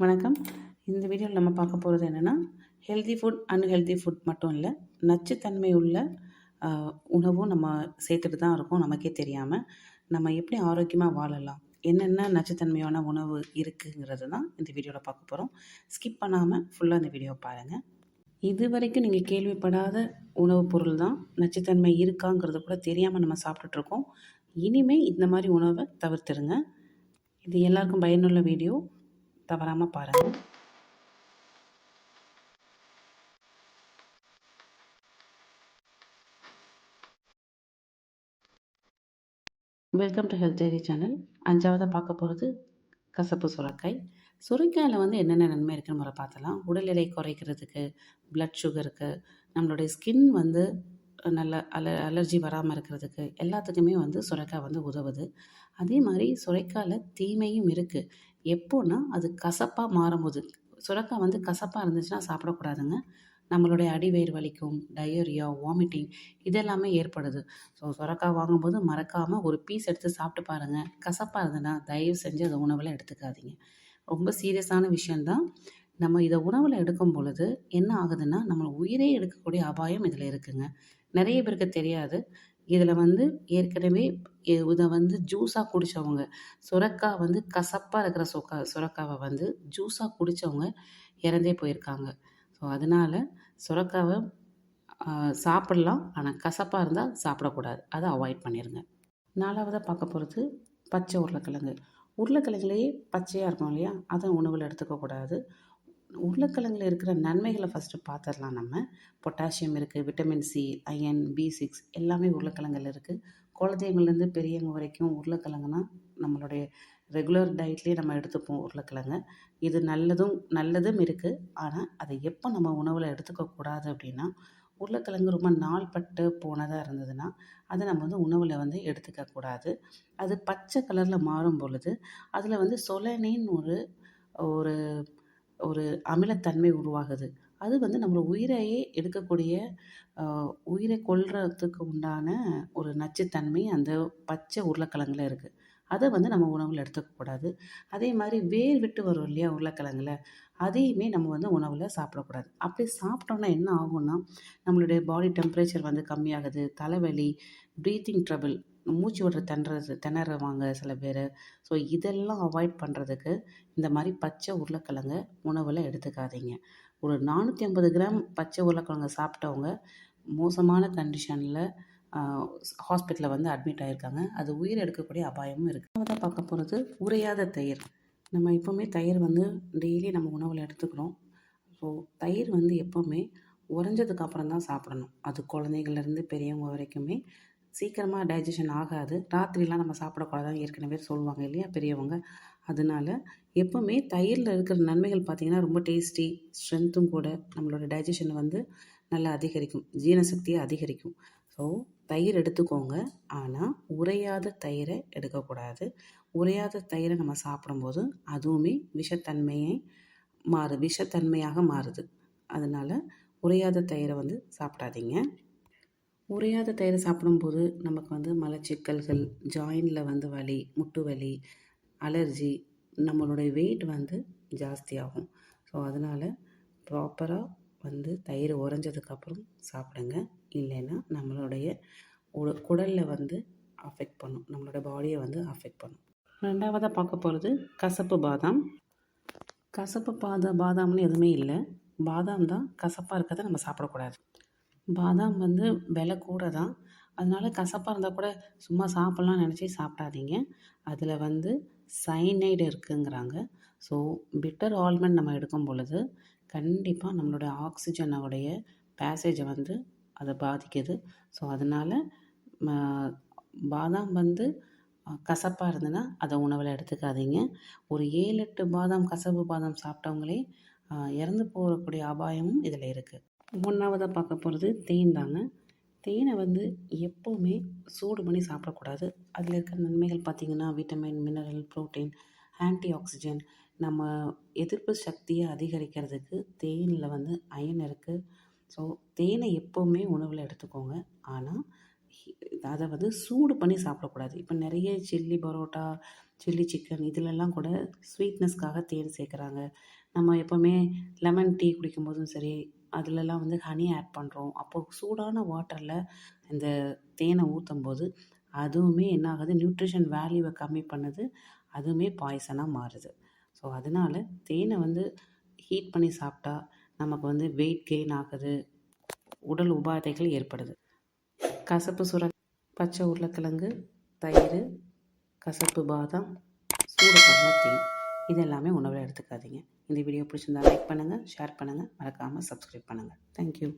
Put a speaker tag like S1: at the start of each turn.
S1: வணக்கம். இந்த வீடியோவில் நம்ம பார்க்க போகிறது என்னென்னா, ஹெல்தி ஃபுட், அன்ஹெல்தி ஃபுட் மட்டும் இல்லை, நச்சுத்தன்மை உள்ள உணவும் நம்ம சேர்த்துட்டு தான் இருக்கோம் நமக்கே தெரியாமல். நம்ம எப்படி ஆரோக்கியமாக வாழலாம், என்னென்ன நச்சுத்தன்மையான உணவு இருக்குங்கிறது தான் இந்த வீடியோவில் பார்க்க போகிறோம். ஸ்கிப் பண்ணாமல் ஃபுல்லாக இந்த வீடியோவை பாருங்கள். இது வரைக்கும் நீங்கள் கேள்விப்படாத உணவுப் பொருள் தான் நச்சுத்தன்மை இருக்காங்கிறது கூட தெரியாமல் நம்ம சாப்பிட்டுட்ருக்கோம். இனிமேல் இந்த மாதிரி உணவை தவிர்த்துடுங்க. இது எல்லாருக்கும் பயனுள்ள வீடியோ, தவறாமல் பாருங்கள். Welcome to health diary channel. 5ஆவதாக பார்க்க போகிறது கசப்பு சுரைக்காய். சுரைக்காயில் வந்து என்னென்ன நன்மை இருக்குன்னு முறை பார்த்தலாம். உடல் எடை குறைக்கிறதுக்கு, பிளட் சுகருக்கு, நம்மளுடைய ஸ்கின் வந்து நல்ல அலர்ஜி வராமல் இருக்கிறதுக்கு எல்லாத்துக்குமே வந்து சுரைக்காய் வந்து உதவுது. அதே மாதிரி சுரைக்காயில் தீமையும் இருக்குது. எப்போன்னா அது கசப்பாக மாறும்போது, சுரைக்காய் வந்து கசப்பாக இருந்துச்சுன்னா சாப்பிடக்கூடாதுங்க. நம்மளுடைய அடிவயிறு வலிக்கும், டயரியா, வாமிட்டிங் இதெல்லாமே ஏற்படுது. ஸோ சுரைக்காய் வாங்கும்போது மறக்காமல் ஒரு பீஸ் எடுத்து சாப்பிட்டு பாருங்கள். கசப்பாக இருந்ததுன்னா தயவு செஞ்சு அதை உணவில் எடுத்துக்காதீங்க. ரொம்ப சீரியஸான விஷயந்தான். நம்ம இதை உணவில் எடுக்கும் பொழுது என்ன ஆகுதுன்னா, நம்ம உயிரே எடுக்கக்கூடிய அபாயம் இதில் இருக்குங்க. நிறைய பேருக்கு தெரியாது. இதில் வந்து ஏற்கனவே இதை வந்து ஜூஸாக குடித்தவங்க, சுரைக்காய் வந்து கசப்பாக இருக்கிற சுரைக்காவை வந்து ஜூஸாக குடித்தவங்க இறந்தே போயிருக்காங்க. ஸோ அதனால் சுரைக்காவை சாப்பிட்லாம், ஆனால் கசப்பாக இருந்தால் சாப்பிடக்கூடாது. அதை அவாய்ட் பண்ணிடுங்க. 4ஆவதாக பார்க்க போகிறது பச்சை உருளைக்கிழங்கு. உருளைக்கிழங்குலேயே பச்சையாக இருக்கும் இல்லையா, அதை உணவில் எடுத்துக்கக்கூடாது. உருளைக்கிழங்குல இருக்கிற நன்மைகளை ஃபஸ்ட்டு பார்த்துடலாம் நம்ம. பொட்டாசியம் இருக்குது, விட்டமின் சி, அயன், B6 எல்லாமே உருளைக்கிழங்குல இருக்குது. குழந்தைங்கள்லேருந்து பெரியவங்க வரைக்கும் உருளைக்கிழங்குனா நம்மளுடைய ரெகுலர் டயட்லேயே நம்ம எடுத்துப்போம் உருளைக்கிழங்கு. இது நல்லதும் இருக்குது. ஆனால் அதை எப்போ நம்ம உணவில் எடுத்துக்கக்கூடாது அப்படின்னா, உருளைக்கிழங்கு ரொம்ப நாள்பட்டு போனதாக இருந்ததுன்னா அதை நம்ம வந்து உணவில் வந்து எடுத்துக்கக்கூடாது. அது பச்சை கலரில் மாறும் பொழுது அதில் வந்து சொலனின்னு ஒரு ஒரு அமிலத்தன்மை உருவாகுது. அது வந்து நம்மள உயிரையே எடுக்கக்கூடிய உயிரை கொல்றதுக்கு உண்டான ஒரு நச்சுத்தன்மை அந்த பச்சை உருளைக்கிழங்குல இருக்குது. அதை வந்து நம்ம உணவில் எடுத்துக்கக்கூடாது. அதே மாதிரி வேர் விட்டு வரும் இல்லையா உருளைக்கிழங்குல, அதையுமே நம்ம வந்து உணவில் சாப்பிடக்கூடாது. அப்படி சாப்பிட்டோம்னா என்ன ஆகும்னா, நம்மளுடைய பாடி டெம்பரேச்சர் வந்து கம்மியாகுது, தலைவலி, ப்ரீத்திங் ட்ரபிள், மூச்சு விடுற திணறுவாங்க சில பேர். ஸோ இதெல்லாம் அவாய்ட் பண்ணுறதுக்கு இந்த மாதிரி பச்சை உருளைக்கிழங்க உணவில் எடுத்துக்காதீங்க. ஒரு 450 கிராம் பச்சை உருளைக்கிழங்கு சாப்பிட்டவங்க மோசமான கண்டிஷனில் ஹாஸ்பிட்டலில் வந்து அட்மிட் ஆகியிருக்காங்க. அது உயிர் எடுக்கக்கூடிய அபாயமும் இருக்குது. நம்ம தான் பார்க்க போகிறது உறையாத தயிர். நம்ம எப்போவுமே தயிர் வந்து டெய்லி நம்ம உணவில் எடுத்துக்கிறோம். ஸோ தயிர் வந்து எப்போவுமே உறைஞ்சதுக்கு அப்புறம் தான் சாப்பிடணும். அது குழந்தைங்கள்லேருந்து பெரியவங்க வரைக்குமே சீக்கிரமாக டைஜஷன் ஆகாது. ராத்திரிலாம் நம்ம சாப்பிடக்கூடாதுன்னு ஏற்கனவே சொல்லுவாங்க இல்லையா பெரியவங்க. அதனால எப்போவுமே தயிரில் இருக்கிற நன்மைகள் பார்த்திங்கன்னா ரொம்ப டேஸ்டி, ஸ்ட்ரென்த்தும் கூட. நம்மளோட டைஜஷனை வந்து நல்லா அதிகரிக்கும், ஜீரணசக்தியை அதிகரிக்கும். ஸோ தயிர் எடுத்துக்கோங்க, ஆனால் உறையாத தயிரை எடுக்கக்கூடாது. உறையாத தயிரை நம்ம சாப்பிடும்போது அதுவுமே விஷத்தன்மையாக மாறுது. அதனால் உறையாத தயிரை வந்து சாப்பிடாதீங்க. உறையாத தயிரை சாப்பிடும்போது நமக்கு வந்து மலச்சிக்கல்கள், ஜாயினில் வந்து வலி, முட்டு வலி, அலர்ஜி, நம்மளுடைய வெயிட் வந்து ஜாஸ்தியாகும். ஸோ அதனால் ப்ராப்பராக வந்து தயிர் உறைஞ்சதுக்கப்புறம் சாப்பிடுங்க. இல்லைன்னா நம்மளுடைய குடலில் வந்து அஃபெக்ட் பண்ணும், நம்மளோட பாடியை வந்து அஃபெக்ட் பண்ணும். 2ஆவதாக பார்க்க போகிறது கசப்பு பாதாம். கசப்பு பாதாம்னு எதுவுமே இல்லை. பாதாம் தான் கசப்பாக இருக்கிறத நம்ம சாப்பிடக்கூடாது. பாதாம் வந்து விலை கூட தான். அதனால் கசப்பாக இருந்தால் கூட சும்மா சாப்பிட்லான்னு நினச்சி சாப்பிடாதீங்க. அதில் வந்து சயனைடு இருக்குங்கிறாங்க. ஸோ பிட்டர் ஆல்மண்ட் நம்ம எடுக்கும் பொழுது கண்டிப்பாக நம்மளுடைய ஆக்சிஜனோடைய பேசேஜை வந்து அதை பாதிக்குது. ஸோ அதனால் பாதாம் வந்து கசப்பாக இருந்ததுன்னா அதை உணவில் எடுத்துக்காதீங்க. ஒரு 7-8 கசப்பு பாதாம் சாப்பிட்டவங்களே இறந்து போகக்கூடிய அபாயமும் இதில் இருக்குது. 1ஆவதாக பார்க்க போகிறது தேன் தாங்க. தேனை வந்து எப்போவுமே சூடு பண்ணி சாப்பிடக்கூடாது. அதில் இருக்கிற நன்மைகள் பார்த்திங்கன்னா vitamin, mineral, protein, anti oxygen, நம்ம எதிர்ப்பு சக்தியை அதிகரிக்கிறதுக்கு தேனில் வந்து அயன் இருக்குது. ஸோ தேனை எப்போவுமே உணவில் எடுத்துக்கோங்க. ஆனால் அதை வந்து சூடு பண்ணி சாப்பிடக்கூடாது. இப்போ நிறைய சில்லி பரோட்டா, சில்லி சிக்கன் இதிலெல்லாம் கூட ஸ்வீட்னஸ்க்காக தேன் சேர்க்குறாங்க. நம்ம எப்போவுமே லெமன் டீ குடிக்கும்போதும் சரி, அதிலலாம் வந்து ஹனி ஆட் பண்ணுறோம். அப்போது சூடான வாட்டரில் இந்த தேனை ஊற்றும்போது அதுவுமே என்ன ஆகுது, நியூட்ரிஷன் வேல்யூவை கம்மி பண்ணுது. அதுவுமே பாய்சனாக மாறுது. ஸோ அதனால தேனை வந்து ஹீட் பண்ணி சாப்பிட்டா நமக்கு வந்து வெயிட் கெயின் ஆகுது, உடல் உபாதைகள் ஏற்படுது. கசப்பு பச்சை உருளைக்கிழங்கு, தயிர், கசப்பு பாதாம், சூடு பண்ண தேன் இது எல்லாமே உணவில் எடுத்துக்காதீங்க. இந்த வீடியோ பிடிச்சிருந்தா லைக் பண்ணுங்கள், ஷேர் பண்ணுங்கள், மறக்காமல் சப்ஸ்கிரைப் பண்ணுங்கள். தேங்க்யூ.